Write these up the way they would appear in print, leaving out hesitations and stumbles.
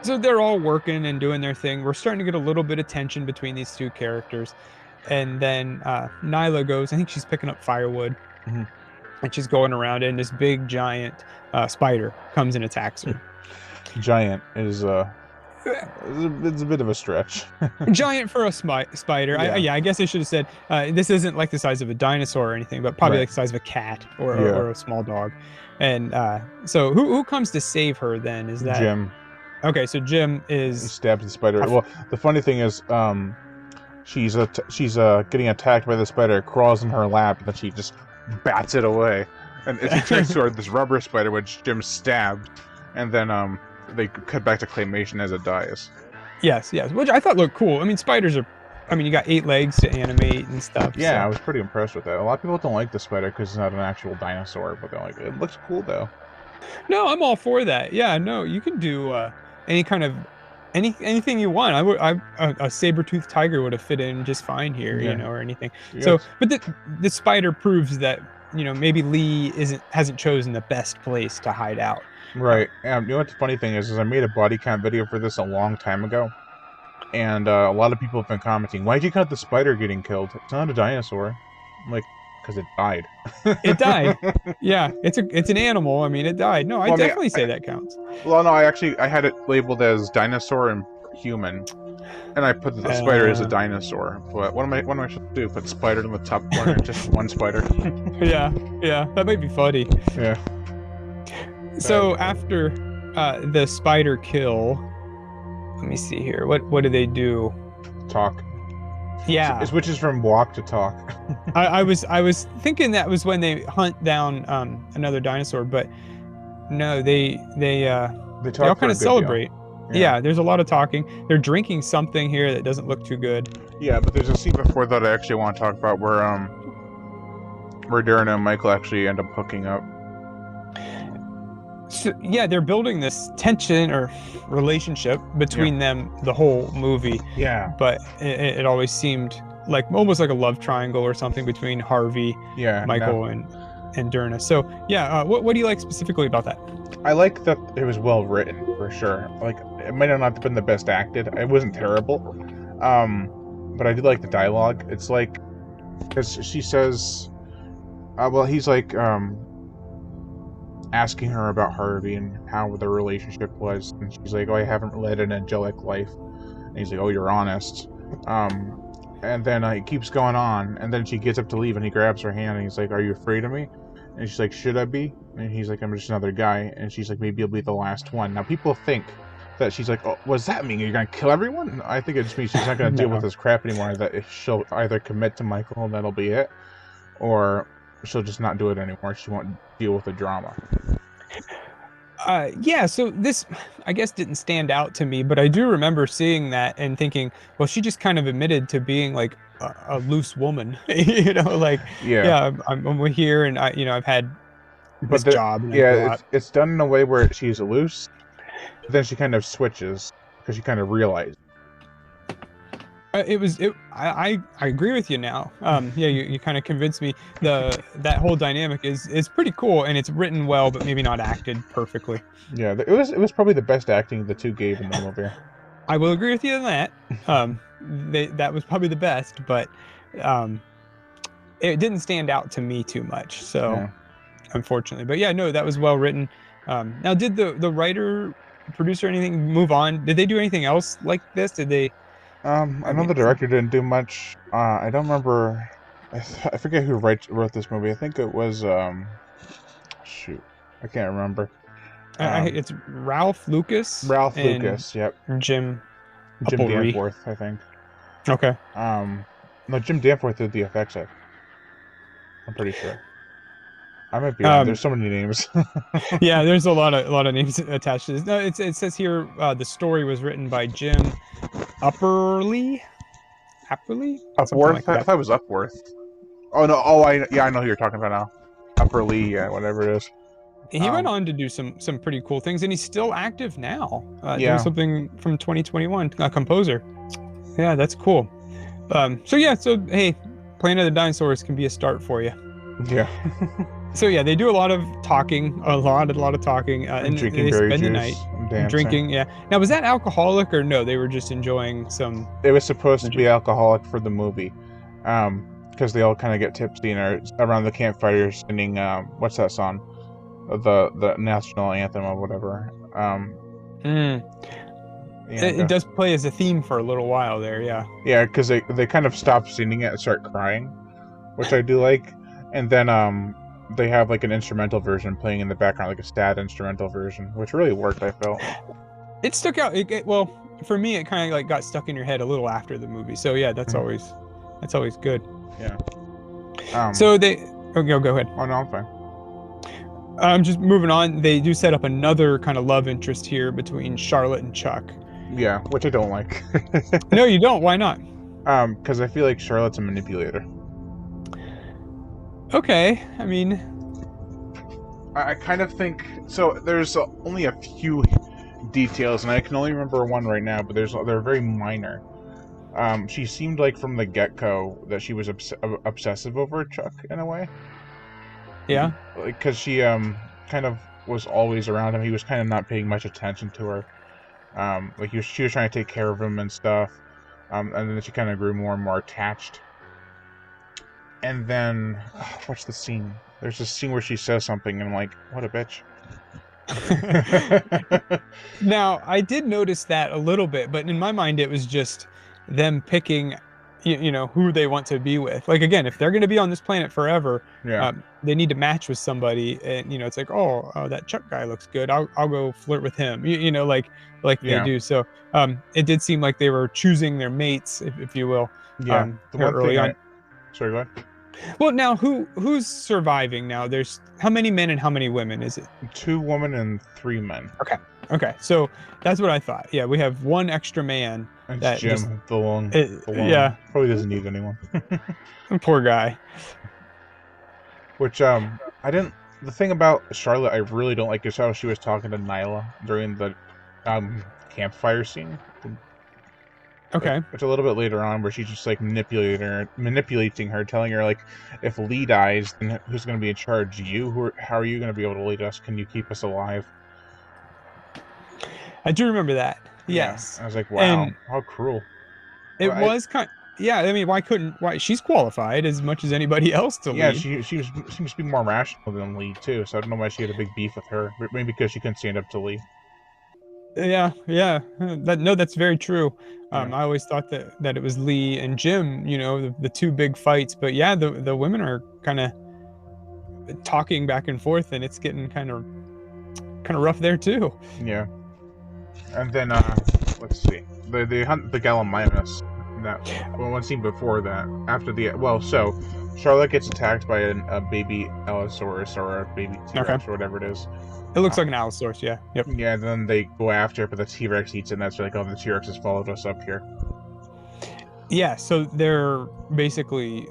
So they're all working and doing their thing. We're starting to get a little bit of tension between these two characters. And then Nyla goes, I think she's picking up firewood, Mhm. and she's going around, and this big giant spider comes and attacks her. Giant is it's a bit of a stretch. Giant for a spider. Yeah. Yeah, I guess I should have said this isn't like the size of a dinosaur or anything, but probably Right. like the size of a cat Yeah. or a small dog. And so who comes to save her then? Is that Jim. okay? So Jim He is stabs the spider. Well, the funny thing is, she's getting attacked by the spider, crawls in her lap, and then she just bats it away. And she turns toward this rubber spider, which Jim stabbed, and then they cut back to claymation as it dies. yes, which I thought looked cool. I mean, spiders are. I mean, you got 8 legs to animate and stuff. Yeah, so. I was pretty impressed with that. A lot of people don't like the spider because it's not an actual dinosaur, but they're like, it looks cool though. No, I'm all for that. Yeah, no, you can do any kind of anything you want. A saber-toothed tiger would have fit in just fine here, Yeah. or anything. Yes. So, but the spider proves that maybe Lee hasn't chosen the best place to hide out. Right. You know what the funny thing is I made a body count video for this a long time ago, and a lot of people have been commenting, "Why'd you cut the spider getting killed? It's not a dinosaur." I'm like, because it died. It died. Yeah, it's an animal. I mean, it died. No, I definitely say that counts. Well, no, I had it labeled as dinosaur and human, and I put the spider as a dinosaur. But what am I supposed to do? Put spider in the top corner, just one spider. Yeah, that might be funny. Yeah. So after the spider kill, let me see here. What do they do? Talk. Yeah. It switches from walk to talk. I was thinking that was when they hunt down another dinosaur, but no, they all kind of celebrate. Yeah, there's a lot of talking. They're drinking something here that doesn't look too good. Yeah, but there's a scene before that I actually want to talk about where Darren and Michael actually end up hooking up. So, yeah, they're building this tension or relationship between them the whole movie. Yeah. But it always seemed like almost like a love triangle or something between Harvey, Michael, and Derna. So yeah, what do you like specifically about that? I like that it was well written for sure. Like it might have not been the best acted. It wasn't terrible, but I did like the dialogue. It's like because she says, well, he's like asking her about Harvey and how the relationship was, and she's like, "Oh, I haven't led an angelic life," and he's like, "Oh, you're honest." And then it keeps going on, and then she gets up to leave, and he grabs her hand, and he's like, "Are you afraid of me?" And she's like, "Should I be?" And he's like, "I'm just another guy." And she's like, "Maybe you'll be the last one." Now, people think that she's like, "Oh, what does that mean? You're gonna kill everyone?" I think it just means she's not gonna deal with this crap anymore, that she'll either commit to Michael, and that'll be it, or she'll just not do it anymore. She won't deal with the drama. Yeah, so this, I guess, didn't stand out to me, but I do remember seeing that and thinking, well, she just kind of admitted to being like a loose woman, like, I'm here and I've had this job. And it's done in a way where she's loose, but then she kind of switches because she kind of realized. I agree with you now. You kind of convinced me. That whole dynamic is pretty cool, and it's written well, but maybe not acted perfectly. Yeah, it was probably the best acting the two gave in the movie. I will agree with you on that. That was probably the best, but it didn't stand out to me too much. So unfortunately, but yeah, no, that was well written. Now, did the writer, producer, anything move on? Did they do anything else like this? Did they? I know the director didn't do much. I don't remember. I forget who wrote this movie. I think it was shoot, I can't remember. It's Ralph Lucas. Ralph Lucas, yep. Jim Danforth, I think. Okay. No, Jim Danforth did the effects. I'm pretty sure. I might be wrong. There's so many names. Yeah, there's a lot of names attached to this. No, it says here the story was written by Jim Upworth? Like I thought it was Upworth. Oh no! I know who you're talking about now. Upperly, whatever it is. He went on to do some pretty cool things, and he's still active now. Doing something from 2021. A composer. Yeah, that's cool. So hey, Planet of Dinosaurs can be a start for you. Yeah. So yeah, they do a lot of talking, a lot of talking, and drinking they berry spend the juice, night. and dancing. drinking. Yeah. Now, was that alcoholic or no? They were just enjoying some. It was supposed to be alcoholic for the movie, because they all kind of get tipsy and are around the campfire singing what's that song? The national anthem or whatever. Mm. And It does play as a theme for a little while there. Yeah. yeah, because they kind of stop singing it and start crying, which I do like. And then they have like an instrumental version playing in the background, like a sad instrumental version, which really worked, I felt. It stuck out. Well, for me, it kind of like got stuck in your head a little after the movie. So yeah, that's always good. Yeah. So they. Oh, go ahead. Oh no, I'm fine. Just moving on. They do set up another kind of love interest here between Charlotte and Chuck. Yeah, which I don't like. No, you don't. Why not? Because I feel like Charlotte's a manipulator. Okay, I mean, I kind of think so. There's only a few details, and I can only remember one right now, but they're very minor. She seemed like from the get-go that she was obsessive over Chuck in a way. yeah. Like, because she kind of was always around him. He was kind of not paying much attention to her. Like she was trying to take care of him and stuff. And then she kind of grew more and more attached. And then, what's the scene? There's this scene where she says something, and I'm like, what a bitch. Now, I did notice that a little bit, but in my mind, it was just them picking, who they want to be with. Like, again, if they're going to be on this planet forever, Yeah. they need to match with somebody. And, it's like, oh, that Chuck guy looks good. I'll go flirt with him, like Yeah. they do. So it did seem like they were choosing their mates, if you will, Yeah. The one early thing on. Sorry, go ahead. Well, now who's surviving now? There's how many men and how many women is it? 2 women and 3 men. Okay. So that's what I thought. Yeah, we have one extra man. It's that Jim, just, the long. Yeah. Probably doesn't need anyone. Poor guy. Which I didn't. The thing about Charlotte, I really don't like is how she was talking to Nyla during the campfire scene. Okay. It's a little bit later on where she's just like manipulating her, telling her like, if Lee dies, then who's going to be in charge? You? How are you going to be able to lead us? Can you keep us alive? I do remember that. Yes. Yeah. I was like, wow, And how cruel. it was kind. Yeah, I mean, why she's qualified as much as anybody else to lead. Yeah, she seems to be more rational than Lee too. So I don't know why she had a big beef with her. Maybe because she couldn't stand up to Lee. Yeah. That's very true. Yeah. I always thought that it was Lee and Jim, the two big fights. But yeah, the women are kind of talking back and forth, and it's getting kind of rough there too. Yeah. And then let's see, they hunt the Gallimimus. One scene before that, after so Charlotte gets attacked by a baby Allosaurus or a baby T-Rex or whatever it is. It looks like an Allosaurus, yeah. Yep. Yeah, and then they go after it, but the T-Rex eats it, and that's like, oh, the T-Rex has followed us up here. Yeah, so they're basically,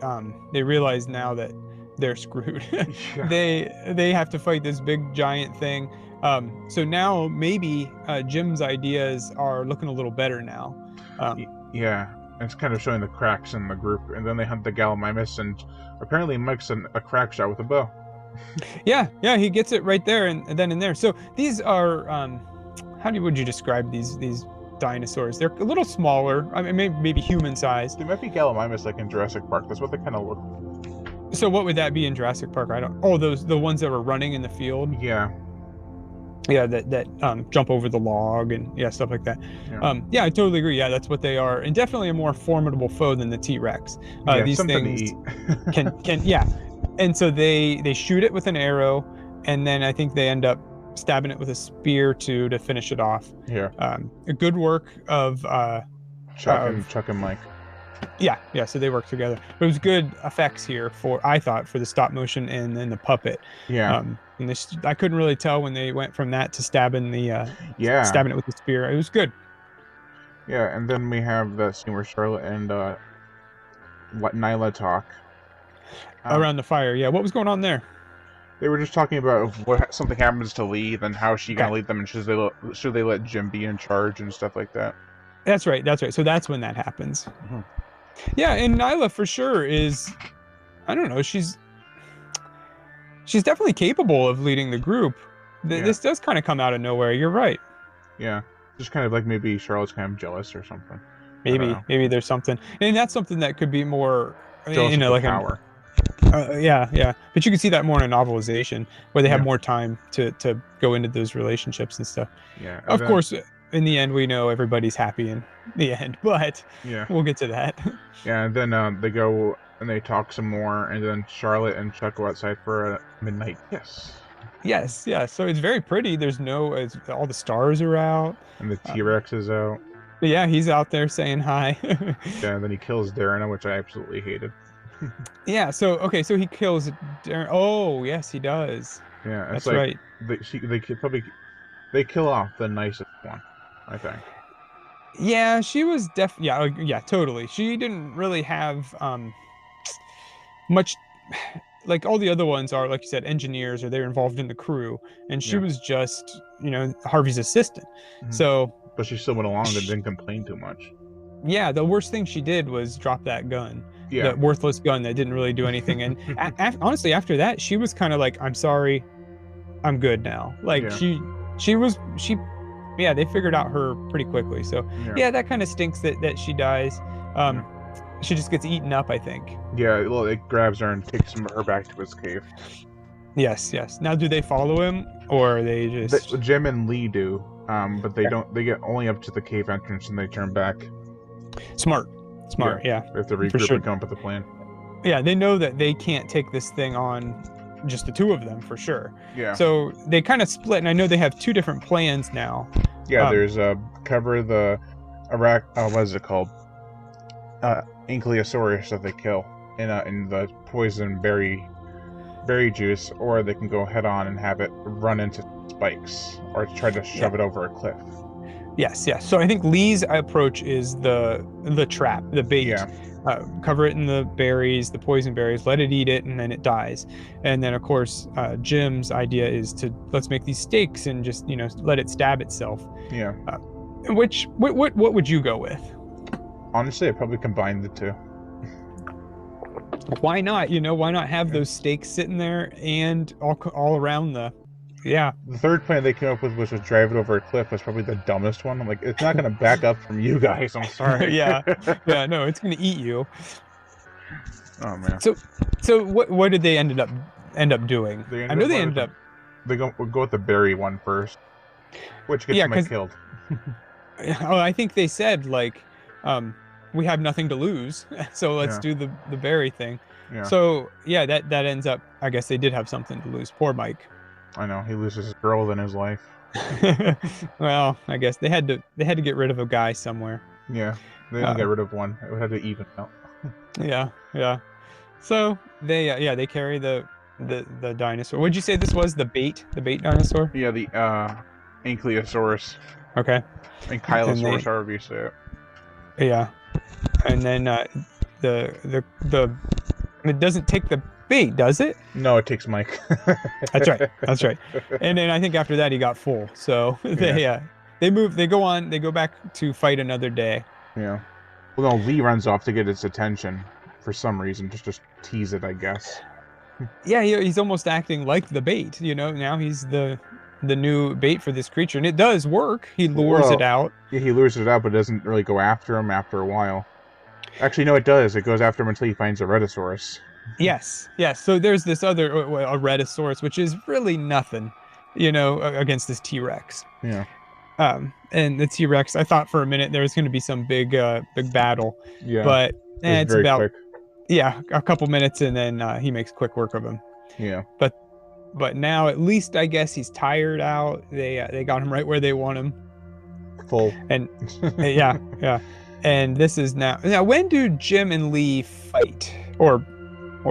they realize now that they're screwed. Yeah. They have to fight this big giant thing. So now maybe Jim's ideas are looking a little better now. Yeah, it's kind of showing the cracks in the group, and then they hunt the Gallimimus, and apparently Mike's a crack shot with a bow. Yeah, he gets it right there and then in there. So these are, would you describe these dinosaurs? They're a little smaller. I mean, maybe human sized. They might be Gallimimus like in Jurassic Park. That's what they kind of look like. So what would that be in Jurassic Park? The ones that were running in the field. Yeah. Yeah, that jump over the log and stuff like that. Yeah. I totally agree. Yeah, that's what they are, and definitely a more formidable foe than the T-Rex. These things can and so they shoot it with an arrow, and then I think they end up stabbing it with a spear to finish it off. Yeah. A good work of Chuck and Mike. Yeah. So they work together. But it was good effects here I thought for the stop motion and then the puppet. Yeah. And I couldn't really tell when they went from that to stabbing stabbing it with the spear. It was good. Yeah, and then we have the scene where Charlotte and Nyla talk around the fire. Yeah, what was going on there? They were just talking about if something happens to Lee, then how is she gonna lead them, and should they let Jim be in charge and stuff like that. That's right. So that's when that happens. Mm-hmm. Yeah, and Nyla for sure is, I don't know, she's definitely capable of leading the group. This does kind of come out of nowhere. You're right. Yeah, just kind of like maybe Charlotte's kind of jealous or something. I don't know. Maybe there's something, and that's something that could be more, Jealous of the like an power. yeah. But you can see that more in a novelization where they have Yeah, more time to go into those relationships and stuff. yeah, and Of then course, in the end, we know everybody's happy in the end, but yeah, we'll get to that. yeah, and then they go and they talk some more, and then Charlotte and Chuck go outside for a midnight kiss, Yes, yes. So it's very pretty. All the stars are out. and the Um, T-Rex is out. but yeah, he's out there saying hi. Yeah, and then he kills Darina, which I absolutely hated. Yeah. So okay. So he kills Darren. Oh, yes, he does. Yeah, it's That's like right. they kill off the nicest one, I think. Yeah, she was yeah, yeah, totally. She didn't really have much like all the other ones are, like you said, engineers or they're involved in the crew, and she Yeah, was just, Harvey's assistant. hmm So, but she still went along and sh didn't complain too much. yeah, the worst thing she did was drop that gun, Yeah, that worthless gun that didn't really do anything. And honestly, after that, she was kind of like, "I'm sorry, I'm good now." Like yeah, she, yeah, they figured out her pretty quickly. So, yeah, yeah, that kind of stinks that she dies. yeah. Um, she just gets eaten up, I think. Yeah, well, it grabs her and takes her back to his cave. Yes, yes. Now, do they follow him or are they just Jim and Lee do, but they okay. don't. They get only up to the cave entrance and they turn back. Smart? Yeah, Smart, yeah, they have to for regroup sure. and come up with a plan. Yeah, they know that they can't take this thing on, just the two of them for sure. Yeah, So they kind of split, and I know they have two different plans now. yeah. Um, There's cover the Iraq. What is it called? Ankylosaurus that they kill in the poison berry juice, or they can go head on and have it run into spikes, or try to yeah. shove it over a cliff. Yes, yes. So I think Lee's approach is the trap, the bait. Yeah, Cover it in the berries, the poison berries, let it eat it, and then it dies. And then, of course, Jim's idea is to let's make these stakes and just let it stab itself. yeah. What would you go with? Honestly, I probably combined the two. Why not? Why not have Yeah. those stakes sitting there and all around yeah. The third plan they came up with, which was drive it over a cliff, was probably the dumbest one. I'm like, it's not going to back up from you guys. I'm sorry. Yeah. Yeah, no, it's gonna eat you. Oh man. So what did they end up doing? I know they ended up We'll go with the berry one first, which gets yeah, Mike because killed. I think they said like we have nothing to lose, so let's Yeah, do the berry thing. yeah. So yeah, that ends up, I guess they did have something to lose. Poor Mike. I know he loses his girl in his life. Well, I guess they had to get rid of a guy somewhere. Yeah, they didn't get rid of one. It would have to even out. Yeah, yeah. So they carry the dinosaur. Would you say this was the bait dinosaur? Yeah, the Ankylosaurus, Okay. And Ankylosaurus, however you say it. yeah, and then the it doesn't take the bait, does it? No, it takes Mike. That's right. That's right. And then I think after that he got full. So they go back to fight another day. Yeah. Well, no, Lee runs off to get its attention for some reason, just to tease it, I guess. Yeah, he's almost acting like the bait. Now he's the new bait for this creature, and it does work. He lures it out. Yeah, he lures it out, but doesn't really go after him after a while. Actually, no, it does. It goes after him until he finds a Rhedosaurus. Yes, yes. So there's this other a Rhedosaurus, which is really nothing, against this T-Rex. Yeah. And the T-Rex, I thought for a minute there was going to be some big battle. Yeah. But it's very about quick. Yeah, a couple minutes, and then he makes quick work of him. Yeah. But now at least I guess he's tired out. They got him right where they want him. Full. And yeah, yeah. And this is now. When do Jim and Lee fight, or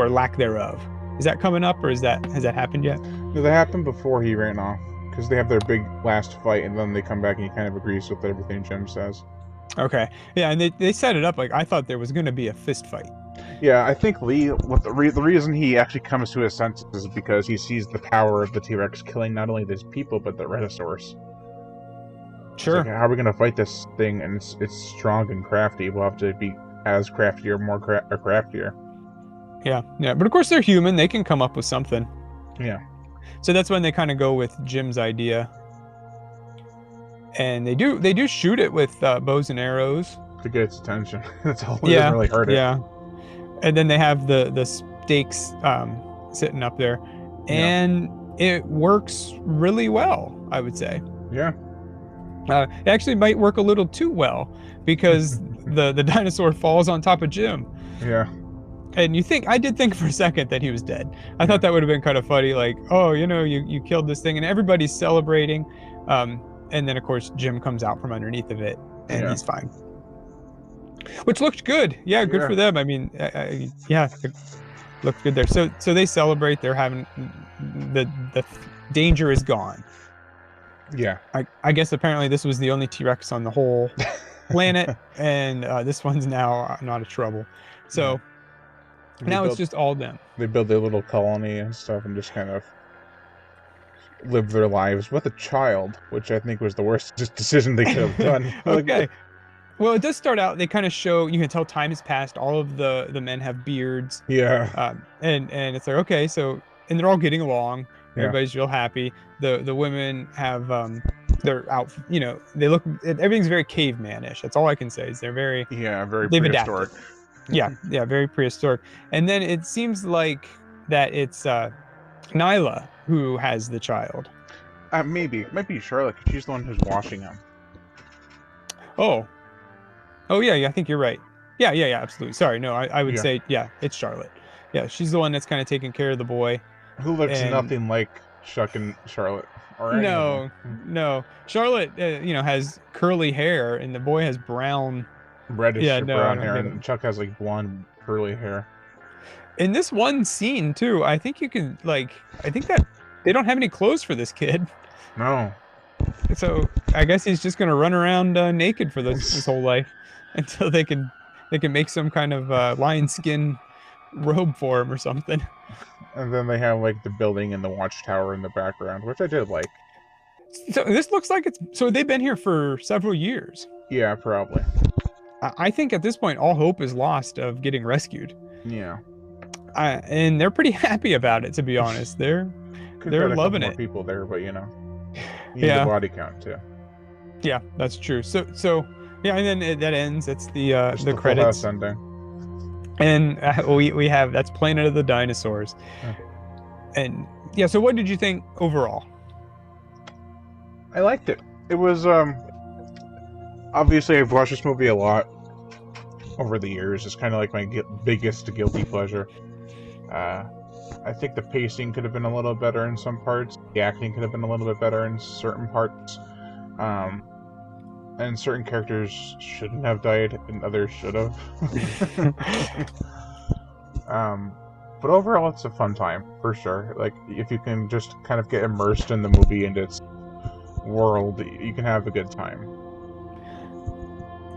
lack thereof? Is that coming up, or has that happened yet? No, that happened before he ran off, because they have their big last fight, and then they come back and he kind of agrees with everything Jim says. Okay. Yeah, and they set it up like I thought there was going to be a fist fight. Yeah, I think Lee. The reason he actually comes to his senses is because he sees the power of the T-Rex killing not only these people but the Rhedosaurus. Sure. Like, how are we gonna fight this thing? And it's strong and crafty. We'll have to be as crafty or more craftier. Yeah, yeah. But of course they're human. They can come up with something. Yeah. So that's when they kind of go with Jim's idea. and they do shoot it with bows and arrows to get its attention. That's all. It doesn't yeah really hurt it. yeah and then they have the stakes sitting up there, Yeah. and it works really well, I would say. Yeah. It actually might work a little too well because the dinosaur falls on top of Jim. Yeah. And I did think for a second that he was dead. I thought that would have been kind of funny, like, oh, you killed this thing, and everybody's celebrating. And then of course Jim comes out from underneath of it, and he's fine. Which looked good. Yeah, good for them. I mean, yeah, it looked good there. So they celebrate. They're having the danger is gone. Yeah. I guess apparently this was the only T-Rex on the whole planet, and this one's now not a trouble. So now it's just all them. They build their little colony and stuff, and just kind of live their lives with a child, which I think was the worst decision they could have done. Okay. Well, it does start out, they kind of show, you can tell time has passed. All of the men have beards. Yeah. And it's like, okay, so, and they're all getting along. Everybody's real happy. The women have, they're out, they look, everything's very caveman-ish. That's all I can say is they're very, very prehistoric. Yeah, very prehistoric. And then it seems like that it's Nyla who has the child. Maybe. It might be Charlotte, because she's the one who's washing him. Oh, yeah, I think you're right. Yeah, absolutely. Sorry, no, I would say, it's Charlotte. Yeah, she's the one that's kind of taking care of the boy. Who looks nothing like Chuck and Charlotte. No. Charlotte, has curly hair, and the boy has brown... reddish brown hair, and Chuck has, like, blonde, curly hair. In this one scene, too, I think you can, I think that they don't have any clothes for this kid. No. So I guess he's just going to run around naked for his whole life until they can make some kind of lion skin robe for him or something. And then they have the building and the watchtower in the background, which I did like. So this looks like so they've been here for several years. Yeah, probably. I think at this point all hope is lost of getting rescued. Yeah. And they're pretty happy about it, to be honest. They're loving it. More people there, but you need the body count too. Yeah, that's true. So yeah, and then that ends. It's the credits ending. And we have that's Planet of the Dinosaurs. And yeah, so what did you think overall? I liked it. It was obviously I've watched this movie a lot over the years. It's kind of like my biggest guilty pleasure. I think the pacing could have been a little better in some parts. The acting could have been a little bit better in certain parts. And certain characters shouldn't have died, and others should have. But overall, it's a fun time, for sure. If you can just kind of get immersed in the movie and its world, you can have a good time.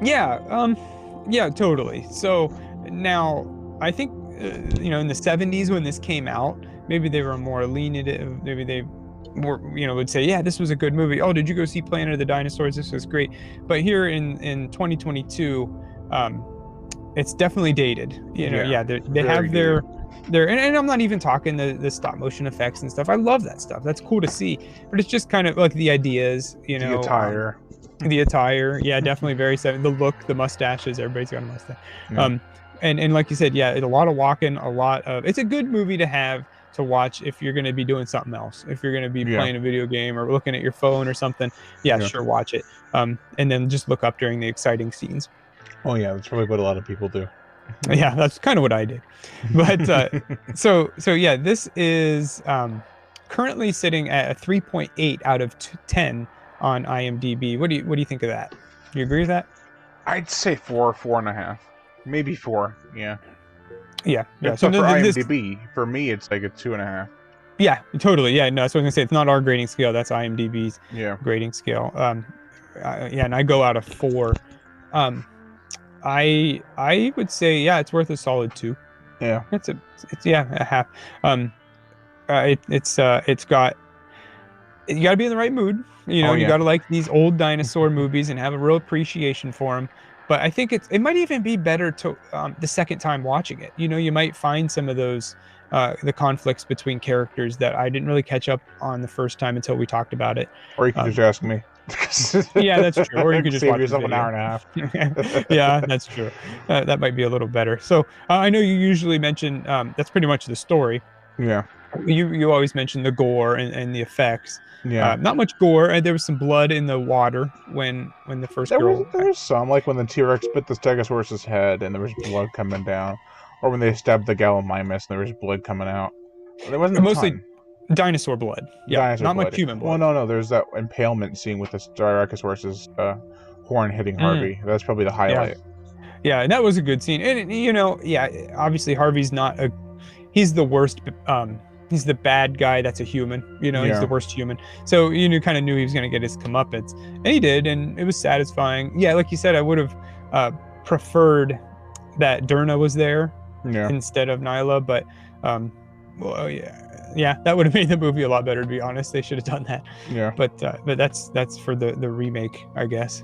Yeah, totally. So now, I think, in the 70s when this came out, maybe they were more lenient, maybe they more, would say, yeah, this was a good movie. Oh, did you go see Planet of the Dinosaurs? This was great. But here in 2022, it's definitely dated. They have their and I'm not even talking the stop motion effects and stuff. I love that stuff. That's cool to see. But it's just kind of like the ideas, the attire. The attire, yeah, definitely very 70s. The look, the mustaches, everybody's got a mustache. Yeah. And like you said, yeah, a lot of walking, it's a good movie to have to watch if you're going to be doing something else. If you're going to be playing a video game or looking at your phone or something, sure, watch it. And then just look up during the exciting scenes. Oh yeah, that's probably what a lot of people do. Yeah, that's kind of what I did. But so yeah, this is currently sitting at a 3.8 out of 10 on IMDb. What do you think of that? Do you agree with that? I'd say 4.5. Maybe 4, yeah. Yeah. So for IMDb, for me, it's like a 2.5. Yeah, totally. Yeah, no, that's what I was gonna say. It's not our grading scale. That's IMDb's grading scale. And I go out of 4. I would say, it's worth a solid 2. Yeah. It's a half. It's got. You got to be in the right mood. You got to like these old dinosaur movies and have a real appreciation for them. But I think it might even be better to the second time watching it. You might find some of those the conflicts between characters that I didn't really catch up on the first time until we talked about it. Or you can just ask me. Yeah, that's true. Or you could just Save watch the yourself an hour video. and a half. Yeah, that's true. That might be a little better. So I know you usually mention that's pretty much the story. Yeah. You always mention the gore and the effects. Yeah. Not much gore, and there was some blood in the water when the first girl. There was some, like when the T-Rex bit the Stegosaurus's head and there was blood coming down, or when they stabbed the Gallimimus and there was blood coming out. There wasn't a Mostly ton. dinosaur blood. Yeah, Dinosaur not much blood. human Well, blood. no, there's that impalement scene with the Styracosaurus's horn hitting Mm, Harvey. That's probably the yeah, highlight. yeah, and that was a good scene. And yeah, obviously Harvey's not a he's the worst. He's the bad guy that's a human. He's Yeah. the worst human. So kind of knew he was going to get his comeuppance, and he did, and it was satisfying. Yeah, like you said, I would have preferred that Derna was there Yeah. instead of Nyla, but well, yeah, that would have made the movie a lot better. To be honest, they should have done that. Yeah. But that's for the remake, I guess.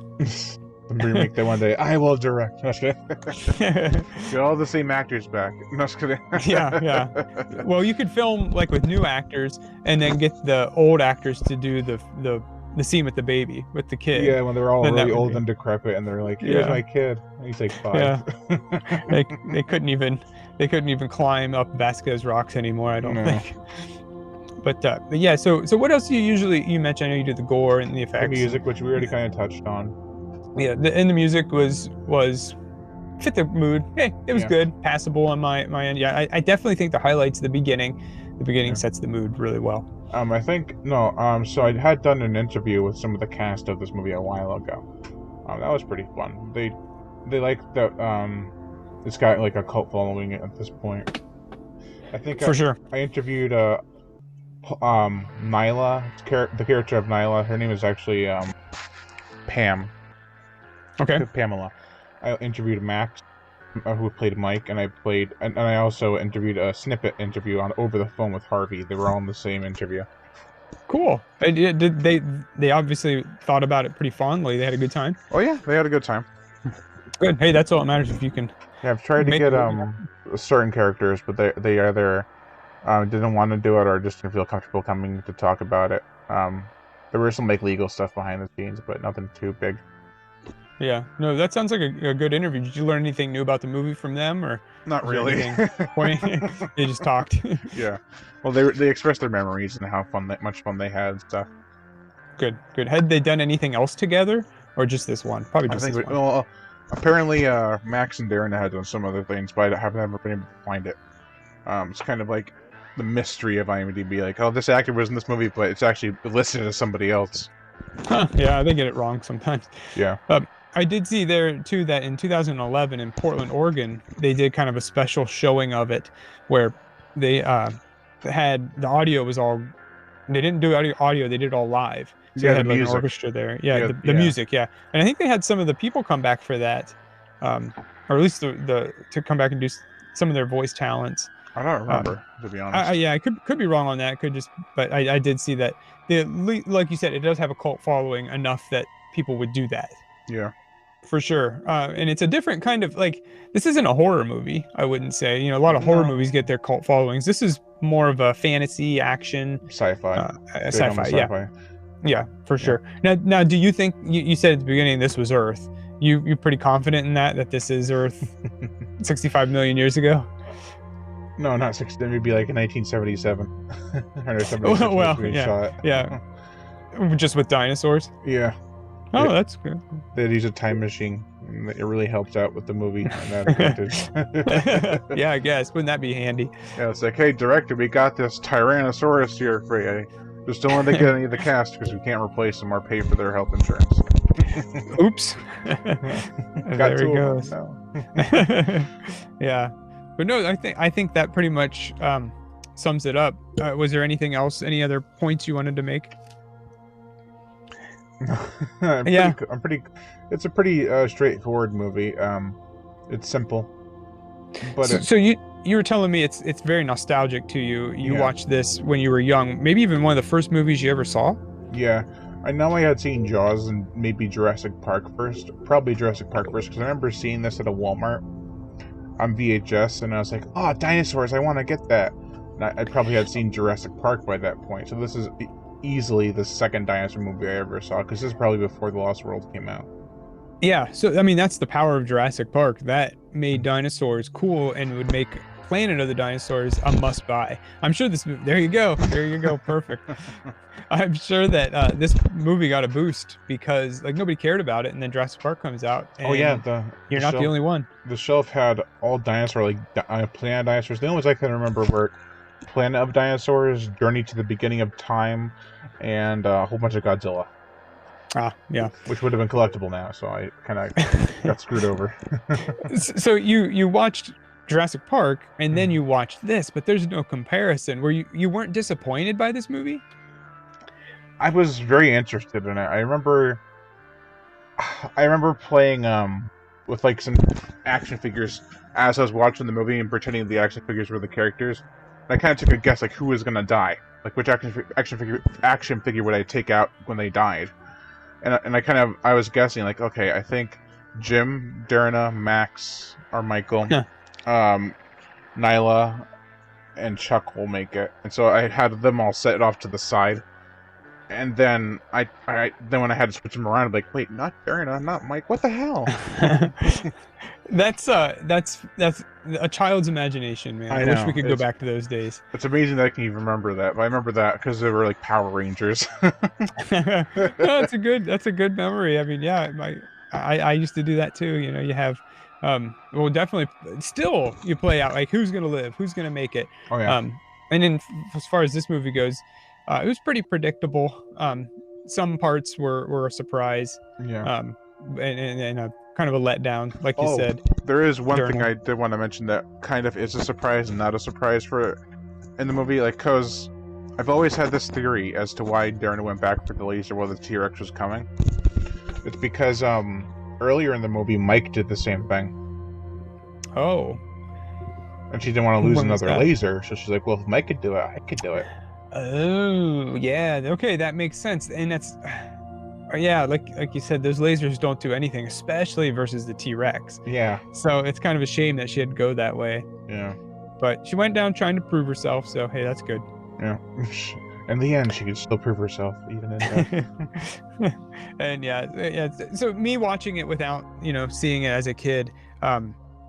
The remake that one day I will direct. No, just kidding. Get all the same actors back. No, just kidding. Yeah. Well, you could film like with new actors and then get the old actors to do the scene with the baby, with the kid. Yeah, when they're all Then that really would old be- and decrepit, and they're like, "Here's Yeah. my kid." And he's like 5. Yeah. They couldn't even climb up Vasquez rocks anymore, I don't No. think. But yeah, so what else do you mentioned? I know you did the gore and the effects. The music, which we already kind of touched on. Yeah, and the music was fit the mood. Hey, it was Yeah. good, passable on my end. Yeah, I definitely think the highlights the beginning. The beginning Yeah. sets the mood really well. I think no. So I had done an interview with some of the cast of this movie a while ago. That was pretty fun. They like that. It's got like a cult following at this point. I think For sure. I interviewed Nyla, the character of Nyla. Her name is actually Pam. Okay. Pamela. I interviewed Max, who played Mike, and I also interviewed a snippet interview over the phone with Harvey. They were all in the same interview. Cool. Did they obviously thought about it pretty fondly. They had a good time. Oh yeah, they had a good time. Good. Hey, that's all that matters if you can. Yeah, I've tried to Make get it certain characters, but they either didn't want to do it or just didn't feel comfortable coming to talk about it. There were some like legal stuff behind the scenes, but nothing too big. Yeah. No, that sounds like a good interview. Did you learn anything new about the movie from them, or Not was there really. anything they just talked? Yeah. Well, they expressed their memories and how much fun they had and stuff. Good. Had they done anything else together, or just this one? Probably I just think this one. well, apparently Max and Darren had done some other things, but I haven't ever been able to find it. It's kind of like the mystery of IMDb, like, oh, this actor was in this movie, but it's actually listed as somebody else. Huh, yeah, they get it wrong sometimes. Yeah. I did see there too that in 2011 in Portland, Oregon, they did kind of a special showing of it, where they had the audio was all. They didn't do audio; they did it all live. So Yeah, they had the like an music. orchestra there. Yeah, Yeah, the yeah. music. Yeah, and I think they had some of the people come back for that, or at least the to come back and do some of their voice talents. I don't remember, to be honest. Yeah, I could be wrong on that. But I did see that. Like you said, it does have a cult following enough that people would do that. Yeah. For sure. And it's a different kind of this isn't a horror movie, I wouldn't say. A lot of horror movies get their cult followings. This is more of a fantasy action. Sci-fi. Sci-fi, yeah. Yeah, for sure. Now, do you think, you said at the beginning this was Earth. You're pretty confident in that this is Earth 65 million years ago? No, not 60. It would be like in 1977. Or 76 Well, when we yeah, shot. yeah. Just with dinosaurs? Yeah. Oh, Yeah. that's good. They'd use a time machine. And it really helped out with the movie and that advantage. Yeah, I guess. Wouldn't that be handy? Yeah, it's like, hey, director, we got this Tyrannosaurus here for you. Just don't let it get any of the cast because we can't replace them or pay for their health insurance. Oops. Got There he 2 of goes. them now. Yeah, but no, I think that pretty much sums it up. Was there anything else? Any other points you wanted to make? It's a pretty straightforward movie. It's simple, but So you were telling me it's very nostalgic to you. You Yeah. watched this when you were young, maybe even one of the first movies you ever saw. yeah, I know I had seen Jaws and maybe Jurassic Park first. Probably Jurassic Park first because I remember seeing this at a Walmart on VHS, and I was like, "Oh, dinosaurs! I want to get that." And I probably had seen Jurassic Park by that point, so this is easily the second dinosaur movie I ever saw, because this is probably before The Lost World came out. Yeah, so I mean that's the power of Jurassic Park. That made dinosaurs cool and would make Planet of the Dinosaurs a must buy. I'm sure this there you go. There you go. Perfect. I'm sure that this movie got a boost because like nobody cared about it and then Jurassic Park comes out Oh yeah, and the you're not the shelf only one. the shelf had all dinosaur Planet Dinosaurs. The only ones I can remember were Planet of Dinosaurs, Journey to the Beginning of Time, and a whole bunch of Godzilla. Ah, yeah. Which would have been collectible now, so I kind of got screwed over. So you watched Jurassic Park and then Mhm. you watched this, but there's no comparison. Were you weren't disappointed by this movie? I was very interested in it. I remember playing with like some action figures as I was watching the movie and pretending the action figures were the characters. And I kind of took a guess like who was gonna die, like which action figure would I take out when they died. And I was guessing like, okay, I think Jim, Derna, Max, or Michael, Yeah. um, Nyla, and Chuck will make it. And so I had them all set off to the side. And then then when I had to switch them around, I'm like, wait, not Derna, not Mike. What the hell? That's a child's imagination, man. I I wish we know. could go back to those days. It's amazing that I can even remember that. But I remember that because they were like Power Rangers. No, that's a good memory. I mean, yeah, I used to do that too. You know, you have well definitely still you play out like who's gonna live, who's gonna make it. Oh yeah, Um and then as far as this movie goes, it was pretty predictable. Some parts were a surprise. yeah. And a kind of a letdown, like you Oh, said. there is one thing Journal. I did want to mention that kind of is a surprise and not a surprise for in the movie, like, cause I've always had this theory as to why Darren went back for the laser while the T-Rex was coming. It's because earlier in the movie Mike did the same thing, Oh, and she didn't want to lose when was another that? laser, so she's like, well, if Mike could do it, I could do it. Oh, yeah. Okay, that makes sense. And that's yeah, like you said, those lasers don't do anything, especially versus the T-Rex. Yeah, So it's kind of a shame that she had to go that way. yeah, But she went down trying to prove herself, so hey, that's good. yeah. In the end, she could still prove herself, even in death. And yeah. So me watching it without, seeing it as a kid,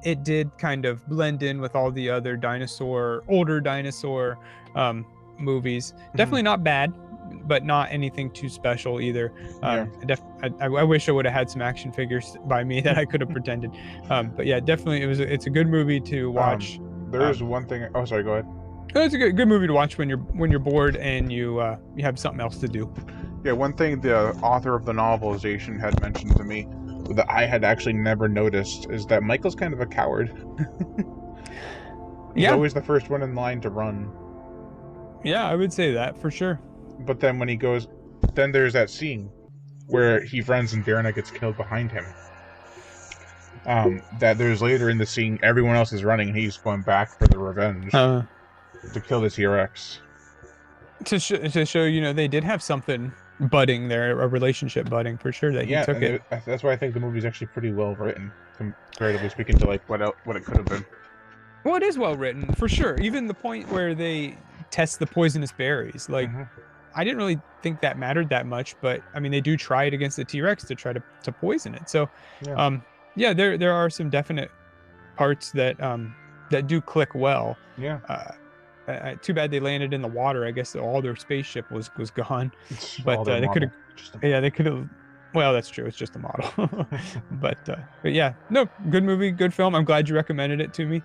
it did kind of blend in with all the other older dinosaur movies. Definitely not bad, but not anything too special either. Yeah. I wish I would have had some action figures by me that I could have pretended. But yeah, definitely it's a good movie to watch. There is one thing. Oh, sorry. Go ahead. It's a good movie to watch when you're bored and you have something else to do. Yeah, one thing the author of the novelization had mentioned to me that I had actually never noticed is that Michael's kind of a coward. He's always the first one in line to run. Yeah, I would say that for sure. But then when he goes, then there's that scene where he runs and Darren gets killed behind him. That there's later in the scene, everyone else is running and he's going back for the revenge to kill the T-Rex. To show, they did have something budding there, a relationship budding for sure that he took it. That's why I think the movie's actually pretty well written, comparatively speaking to like what it could have been. Well, it is well written for sure. Even the point where they test the poisonous berries, like I didn't really think that mattered that much, but I mean they do try it against the T-Rex to try to poison it. So, yeah, there are some definite parts that do click well. Yeah. Too bad they landed in the water. I guess all their spaceship was gone. But they could have. Yeah, they could have. Well, that's true. It's just a model. but yeah, no, good movie, good film. I'm glad you recommended it to me.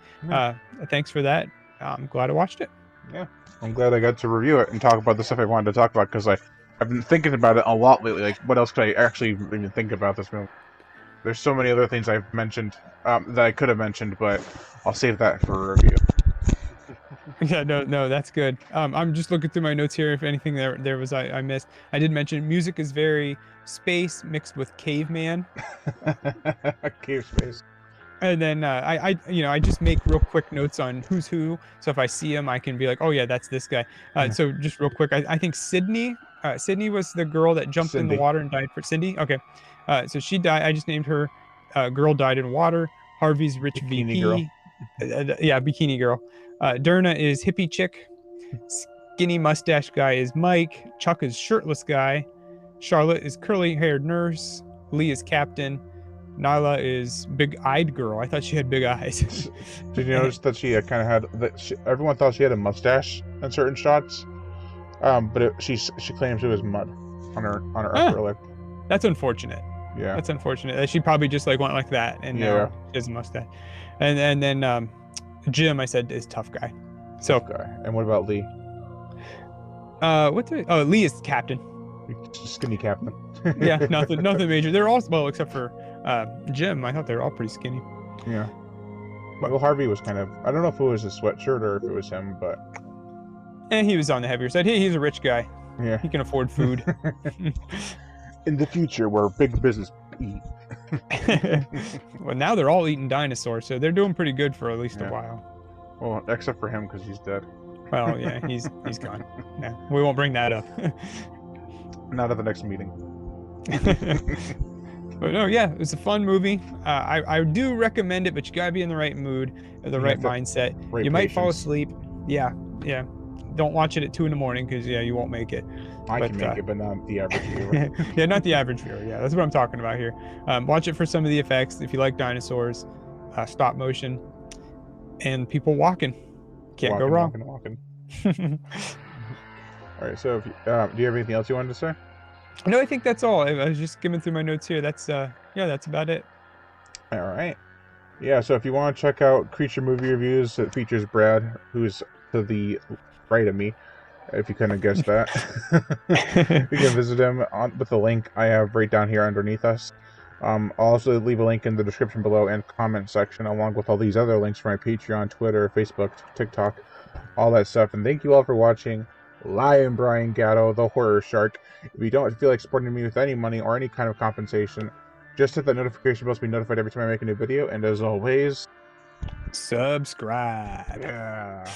Thanks for that. I'm glad I watched it. Yeah, I'm glad I got to review it and talk about the stuff I wanted to talk about because I've been thinking about it a lot lately. Like, what else could I actually even think about this movie? There's so many other things I've mentioned that I could have mentioned, but I'll save that for a review. Yeah, no, that's good. I'm just looking through my notes here. If anything there was I missed. I did mention music is very space mixed with caveman. Cave space. And then I just make real quick notes on who's who. So if I see him, I can be like, oh yeah, that's this guy. So just real quick, I think Sydney was the girl that jumped in the water and died for Cindy. Okay, so she died. I just named her. Girl died in water. Harvey's rich Bikini VP. girl. Yeah, bikini girl. Derna is hippie chick. skinny mustache guy is Mike. Chuck is shirtless guy. Charlotte is curly-haired nurse. Lee is captain. Nyla is big-eyed girl. I thought she had big eyes. Did you notice that she kind of had that? Everyone thought she had a mustache in certain shots, but she claims it was mud on her upper lip. That's unfortunate. Yeah, that's unfortunate. She probably just like went like that, and now she has a mustache. And then Jim, I said, is tough guy. So tough guy. And what about Lee? Lee is captain. Skinny captain. Yeah, nothing major. They're all well except for Jim. I thought they were all pretty skinny. Yeah. Well, Harvey was kind of, I don't know if it was a sweatshirt or if it was him, but he was on the heavier side. He's a rich guy. Yeah, he can afford food. In the future, where big business eat. Well, now they're all eating dinosaurs, so they're doing pretty good for at least a while. Well, except for him, because he's dead. Well, yeah, he's gone. Yeah, we won't bring that up. Not at the next meeting. But no, yeah, it's a fun movie. I do recommend it, but you gotta be in the right mood, the right mindset. You might fall asleep. Yeah. Don't watch it at 2 a.m. because you won't make it. I can make it, but not the average viewer. Yeah, not the average viewer. Yeah, that's what I'm talking about here. Watch it for some of the effects. If you like dinosaurs, stop motion, and people walking, can't go wrong. Walking. All right. So, do you have anything else you wanted to say? No, I think that's all. I was just skimming through my notes here. That's about it. All right. Yeah. So if you want to check out Creature Movie Reviews, it features Brad, who's to the right of me. If you couldn't have guessed that, you can visit him with the link I have right down here underneath us. I'll also leave a link in the description below and comment section, along with all these other links for my Patreon, Twitter, Facebook, TikTok, all that stuff. And thank you all for watching. Lion Brian Gatto, the Horror Shark. If you don't feel like supporting me with any money or any kind of compensation, just hit that notification bell to be notified every time I make a new video. And as always, subscribe. Yeah.